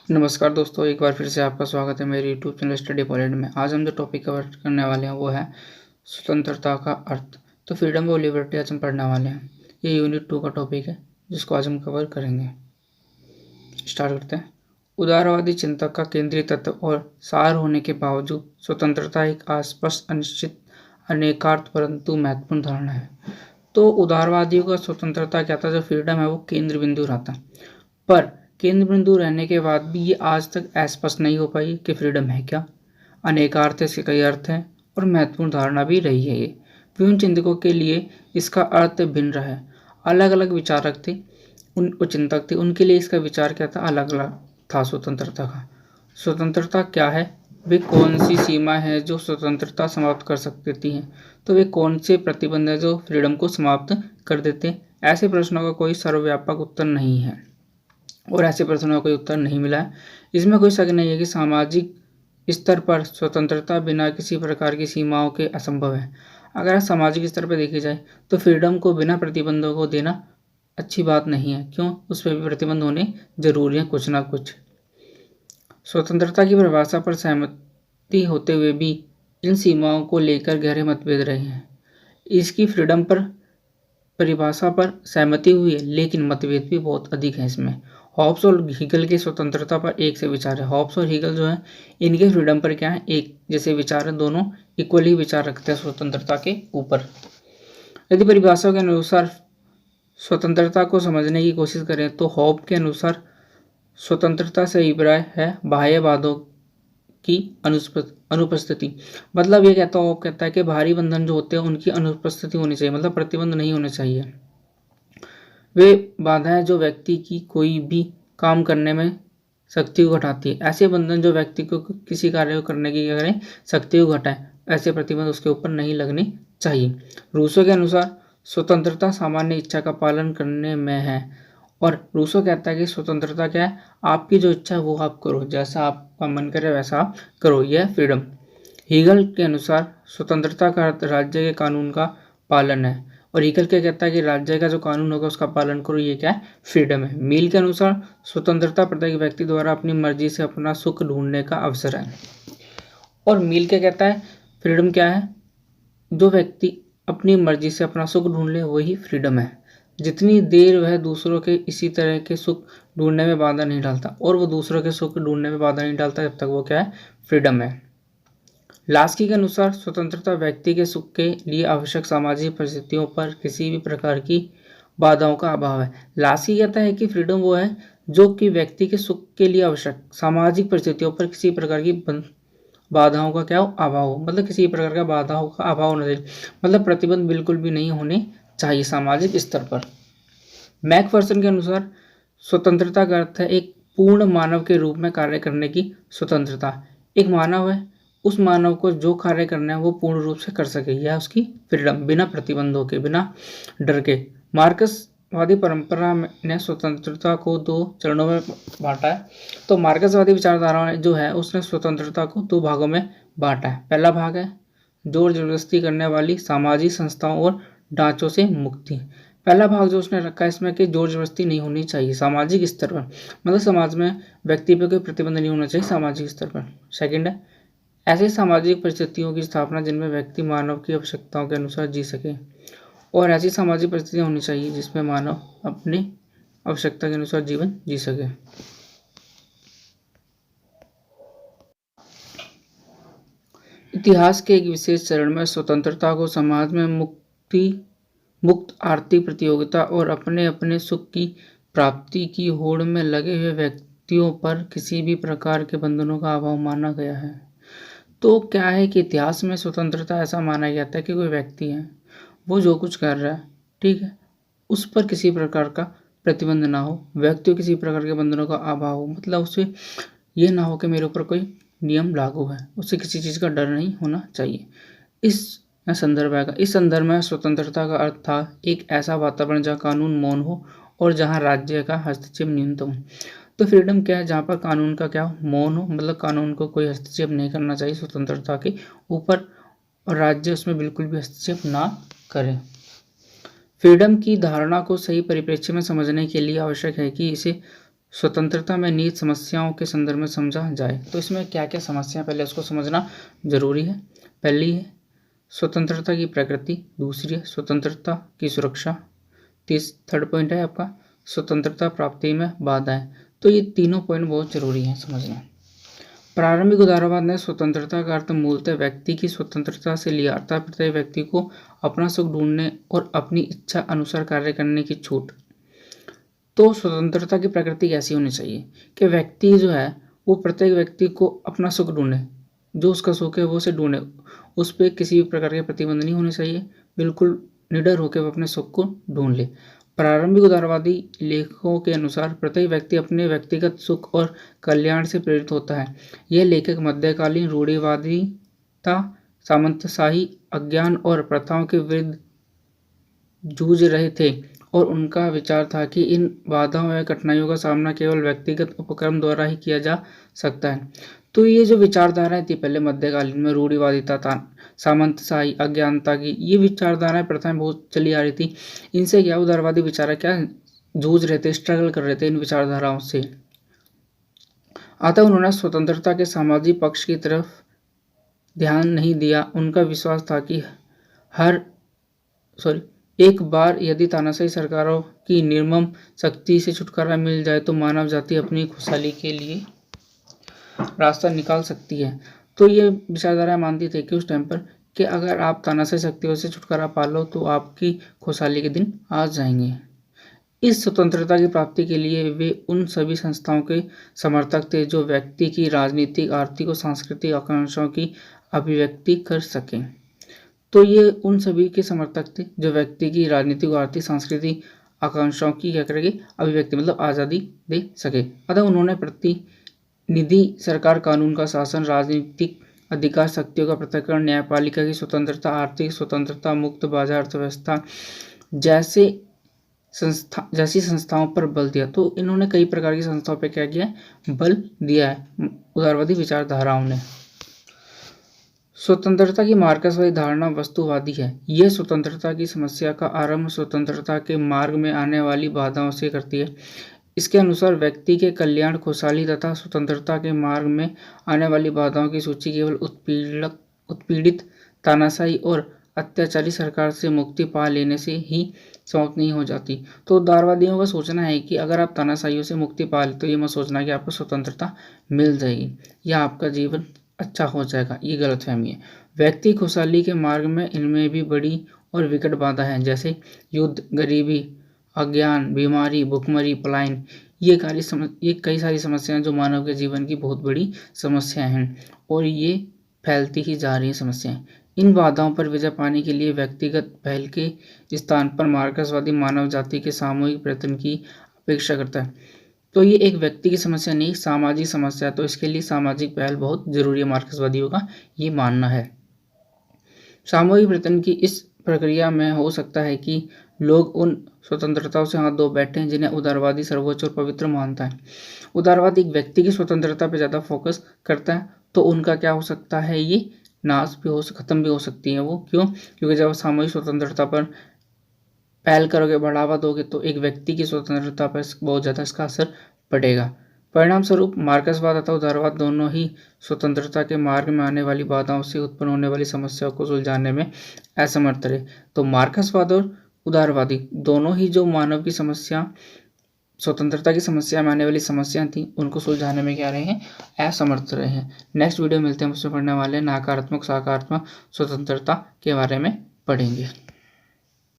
नमस्कार दोस्तों, एक बार फिर से आपका स्वागत है मेरे यूट्यूब चैनल स्टडी पॉइंट में। आज हम जो टॉपिक कवर करने वाले हैं वो है स्वतंत्रता का अर्थ। तो फ्रीडम और लिबर्टी आज हम पढ़ने वाले हैं। ये यूनिट 2 का टॉपिक है जिसको आज हम कवर करेंगे। स्टार्ट करते हैं। उदारवादी चिंतक का केंद्रीय तत्व और सार होने के बावजूद स्वतंत्रता एक अस्पष्ट, अनिश्चित, अनेकार्थ परंतु महत्वपूर्ण धारणा है। तो उदारवादियों का स्वतंत्रता क्या था, जो फ्रीडम है वो केंद्र बिंदु रहता, पर केंद्र बिंदु रहने के बाद भी ये आज तक स्पष्ट नहीं हो पाई कि फ्रीडम है क्या। अनेकार्थ इसके कई अर्थ हैं और महत्वपूर्ण धारणा भी रही है ये। विभिन्न चिंतकों के लिए इसका अर्थ भिन्न रहा है। अलग अलग विचारक थे, उन चिंतक थे, उनके लिए इसका विचार क्या था, अलग अलग था। स्वतंत्रता का स्वतंत्रता क्या है, वे कौन सी सीमा है जो स्वतंत्रता समाप्त कर सकती हैं, तो वे कौन से प्रतिबंध है जो फ्रीडम को समाप्त कर देते हैं। ऐसे प्रश्नों का कोई सर्वव्यापक उत्तर नहीं है और ऐसे प्रश्नों का कोई उत्तर नहीं मिला है। इसमें कोई शक नहीं है कि सामाजिक स्तर पर स्वतंत्रता बिना किसी प्रकार की सीमाओं के असंभव है। अगर सामाजिक स्तर पर देखी जाए तो फ्रीडम को बिना प्रतिबंधों को देना अच्छी बात नहीं है। क्यों, उस पर भी प्रतिबंध होने जरूरी है, कुछ ना कुछ। स्वतंत्रता की परिभाषा पर सहमति होते हुए भी इन सीमाओं को लेकर गहरे मतभेद रहे हैं। इसकी फ्रीडम पर परिभाषा पर सहमति हुई है, लेकिन मतभेद भी बहुत अधिक है इसमें। हॉब्स और हीगल की स्वतंत्रता पर एक से विचार है। हॉब्स और हीगल जो है, इनके फ्रीडम पर क्या है, एक जैसे विचार है, दोनों इक्वली विचार रखते हैं स्वतंत्रता के ऊपर। यदि परिभाषा के अनुसार स्वतंत्रता को समझने की कोशिश करें तो हॉब के अनुसार स्वतंत्रता से अभिप्राय है बाह्य बाधों की अनुपस्थिति। मतलब ये कहता है, हॉब कहता है कि बाहरी बंधन जो होते हैं उनकी अनुपस्थिति होनी चाहिए, मतलब प्रतिबंध नहीं होने चाहिए। वे बाधाएं जो व्यक्ति की कोई भी काम करने में शक्ति को घटाती है, ऐसे बंधन जो व्यक्ति को किसी कार्य को करने की करें शक्ति को घटाए, ऐसे प्रतिबंध उसके ऊपर नहीं लगने चाहिए। रूसो के अनुसार स्वतंत्रता सामान्य इच्छा का पालन करने में है, और रूसो कहता है कि स्वतंत्रता क्या है, आपकी जो इच्छा है वो आप करो, जैसा आपका मन करे वैसा आप करो, यह फ्रीडम। हीगल के अनुसार स्वतंत्रता का अर्थ राज्य के कानून का पालन है, और हीगल क्या कहता है कि राज्य का जो कानून होगा उसका पालन करो, ये क्या है, फ्रीडम है। मील के अनुसार स्वतंत्रता प्रत्येक व्यक्ति द्वारा अपनी मर्जी से अपना सुख ढूंढने का अवसर है। और मील क्या कहता है, फ्रीडम क्या है, जो व्यक्ति अपनी मर्जी से अपना सुख ढूंढ ले वही फ्रीडम है। जितनी देर वह दूसरों के इसी तरह के सुख ढूंढने में बाधा नहीं डालता, और वो दूसरों के सुख ढूंढने में बाधा नहीं डालता, जब तक वो क्या है, फ्रीडम है। लास्की के अनुसार स्वतंत्रता व्यक्ति के सुख के लिए आवश्यक सामाजिक परिस्थितियों पर किसी भी प्रकार की बाधाओं का अभाव है। लास्की कहता है कि फ्रीडम वो है जो कि व्यक्ति के सुख के लिए आवश्यक सामाजिक परिस्थितियों पर किसी प्रकार की बाधाओं का क्या हो, अभाव हो, मतलब किसी प्रकार का बाधाओं का अभाव होना चाहिए, मतलब प्रतिबंध बिल्कुल भी नहीं होने चाहिए सामाजिक स्तर पर। मैकफर्सन के अनुसार स्वतंत्रता का अर्थ है एक पूर्ण मानव के रूप में कार्य करने की स्वतंत्रता। एक मानव है, उस मानव को जो कार्य करना है वो पूर्ण रूप से कर सके, यह उसकी फ्रीडम, बिना प्रतिबंधों के, बिना डर के। मार्क्सवादी परंपरा ने स्वतंत्रता को दो चरणों में बांटा है। तो मार्क्सवादी विचारधारा जो है उसने स्वतंत्रता को दो भागों में बांटा है। पहला भाग है जोर जबरदस्ती करने वाली सामाजिक संस्थाओं और ढांचों से मुक्ति। पहला भाग जो उसने रखा है इसमें कि जोर जबरदस्ती नहीं होनी चाहिए सामाजिक स्तर पर, मतलब समाज में व्यक्ति पर कोई प्रतिबंध नहीं होना चाहिए सामाजिक स्तर पर। सेकंड है ऐसी सामाजिक परिस्थितियों की स्थापना जिनमें व्यक्ति मानव की आवश्यकताओं के अनुसार जी सके, और ऐसी सामाजिक परिस्थितियां होनी चाहिए जिसमें मानव अपनी आवश्यकता के अनुसार जीवन जी सके। इतिहास के एक विशेष चरण में स्वतंत्रता को समाज में मुक्त आर्थिक प्रतियोगिता और अपने अपने सुख की प्राप्ति की होड़ में लगे हुए व्यक्तियों पर किसी भी प्रकार के बंधनों का अभाव माना गया है। तो क्या है कि इतिहास में स्वतंत्रता ऐसा माना जाता है कि कोई व्यक्ति है, वो जो कुछ कर रहा है, ठीक है, उस पर किसी प्रकार का प्रतिबंध ना हो, व्यक्ति को किसी प्रकार के बंधनों का अभाव हो, मतलब उसे ये ना हो कि मेरे ऊपर कोई नियम लागू है, उससे किसी चीज़ का डर नहीं होना चाहिए। इस संदर्भ आएगा। इस संदर्भ में स्वतंत्रता का अर्थ था एक ऐसा वातावरण जहाँ कानून मौन हो और जहाँ राज्य का हस्तक्षेप न्यूनतम हो। तो फ्रीडम क्या है, जहाँ पर कानून का क्या हो, मौन हो, मतलब कानून को कोई हस्तक्षेप नहीं करना चाहिए स्वतंत्रता के ऊपर, और राज्य उसमें बिल्कुल भी हस्तक्षेप ना करे। फ्रीडम की धारणा को सही परिप्रेक्ष्य में समझने के लिए आवश्यक है कि इसे स्वतंत्रता में निहित समस्याओं के संदर्भ में समझा जाए। तो इसमें क्या क्या समस्या पहले उसको समझना जरूरी है। पहली है स्वतंत्रता की प्रकृति, दूसरी है स्वतंत्रता की सुरक्षा, थर्ड पॉइंट है आपका स्वतंत्रता प्राप्ति में बाधाएं। तो ये तीनों पॉइंट बहुत जरूरी हैं समझना। प्रारंभिक उदारवाद ने स्वतंत्रता का अर्थ मूलतः व्यक्ति की स्वतंत्रता से लिया, अर्थात प्रत्येक व्यक्ति को अपना सुख ढूंढने और अपनी इच्छा अनुसार कार्य करने की छूट। तो स्वतंत्रता की प्रकृति कैसी होनी चाहिए कि व्यक्ति जो है वो प्रत्येक व्यक्ति को अपना सुख ढूंढे, जो उसका सुख है वो उसे ढूंढे, उस पर किसी भी प्रकार के प्रतिबंध नहीं होने चाहिए, बिल्कुल निडर होकर वो अपने सुख को ढूंढ ले। प्रारंभिक उदारवादी लेखकों के अनुसार प्रत्येक व्यक्ति अपने व्यक्तिगत सुख और कल्याण से प्रेरित होता है। यह लेखक मध्यकालीन रूढ़िवादिता, सामंतशाही, अज्ञान और प्रथाओं के विरुद्ध जूझ रहे थे और उनका विचार था कि इन बाधाओं या कठिनाइयों का सामना केवल व्यक्तिगत उपक्रम द्वारा ही किया जा सकता है। तो ये जो विचारधाराएं थी पहले मध्यकालीन में, रूढ़िवादिता था, सामंतशाही, अज्ञानता की ये विचारधाराएं प्रथाएं बहुत चली आ रही थी। इनसे क्या उदारवादी विचारक क्या जूझ रहे थे, स्ट्रगल कर रहे थे इन विचारधाराओं से। अतः उन्होंने स्वतंत्रता के सामाजिक पक्ष की तरफ ध्यान नहीं दिया। उनका विश्वास था कि एक बार यदि तानाशाही सरकारों की निर्मम शक्ति से छुटकारा मिल जाए तो मानव जाति अपनी खुशहाली के लिए रास्ता निकाल सकती है। तो ये विचारधारा मानती थी कि उस टाइम पर कि अगर आप तानाशाही शक्तियों से छुटकारा पा लो तो आपकी खुशहाली के दिन आ जाएंगे। इस स्वतंत्रता की प्राप्ति के लिए वे उन सभी संस्थाओं के समर्थक थे जो व्यक्ति की राजनीतिक, आर्थिक और सांस्कृतिक आकांक्षाओं की अभिव्यक्ति कर सकें। तो ये उन सभी के समर्थक थे जो व्यक्ति की राजनीतिक और आर्थिक सांस्कृतिक आकांक्षाओं की क्या करेंगे, अभिव्यक्ति मतलब आज़ादी दे सके। अतः उन्होंने प्रतिनिधि सरकार, कानून का शासन, राजनीतिक अधिकार शक्तियों का पृथक्करण, न्यायपालिका की स्वतंत्रता, आर्थिक स्वतंत्रता, मुक्त बाजार अर्थव्यवस्था जैसी संस्थाओं पर बल दिया। तो इन्होंने कई प्रकार की संस्थाओं पर क्या किया, बल दिया है उदारवादी विचारधाराओं ने। स्वतंत्रता की मार्क्सवादी धारणा वस्तुवादी है। यह स्वतंत्रता की समस्या का आरंभ स्वतंत्रता के मार्ग में आने वाली बाधाओं से करती है। इसके अनुसार व्यक्ति के कल्याण, खुशहाली तथा स्वतंत्रता के मार्ग में आने वाली बाधाओं की सूची केवल उत्पीड़ित, तानाशाही और अत्याचारी सरकार से मुक्ति पा लेने से ही समाप्त नहीं हो जाती। तो उदारवादियों का सोचना है कि अगर आप तानाशाहियों से मुक्ति पा ले तो ये मत सोचना कि आपको स्वतंत्रता मिल जाएगी या आपका जीवन अच्छा हो जाएगा, ये गलतफहमी है। व्यक्ति खुशहाली के मार्ग में इनमें भी बड़ी और विकट बाधा है, जैसे युद्ध, गरीबी, अज्ञान, बीमारी, भुखमरी, पलायन। ये कई सारी समस्याएं जो मानव के जीवन की बहुत बड़ी समस्याएं हैं और ये फैलती ही जा रही समस्याएं। इन बाधाओं पर विजय पाने के लिए व्यक्तिगत पहल के स्थान पर मार्क्सवादी मानव जाति के सामूहिक प्रयत्न की अपेक्षा करता है। तो ये एक व्यक्ति की समस्या नहीं, सामाजिक समस्या। तो इसके लिए सामाजिक पहल बहुत जरूरी है, मार्क्सवादियों का ये मानना है। सामूहिक प्रयत्न की इस प्रक्रिया में हो सकता है कि लोग उन स्वतंत्रताओं से हाथ धो बैठे जिन्हें उदारवादी सर्वोच्च और पवित्र मानता है। उदारवादी एक व्यक्ति की स्वतंत्रता पर ज़्यादा फोकस करता है, तो उनका क्या हो सकता है, ये नाश भी खत्म भी हो सकती है वो। क्यों? क्योंकि जब सामूहिक स्वतंत्रता पर पहल करोगे, बढ़ावा दोगे तो एक व्यक्ति की स्वतंत्रता पर बहुत ज़्यादा इसका असर पड़ेगा। परिणाम स्वरूप मार्क्सवाद तथा उदारवाद दोनों ही स्वतंत्रता के मार्ग में आने वाली बाधाओं से उत्पन्न होने वाली समस्याओं को सुलझाने में असमर्थ रहे। तो मार्क्सवाद और उदारवादी दोनों ही जो मानव की समस्या, स्वतंत्रता की समस्या में आने वाली समस्या थी, उनको सुलझाने में क्या रहे हैं, असमर्थ रहे हैं। नेक्स्ट वीडियो मिलते हैं, उसमें पढ़ने वाले नकारात्मक सकारात्मक स्वतंत्रता के बारे में पढ़ेंगे।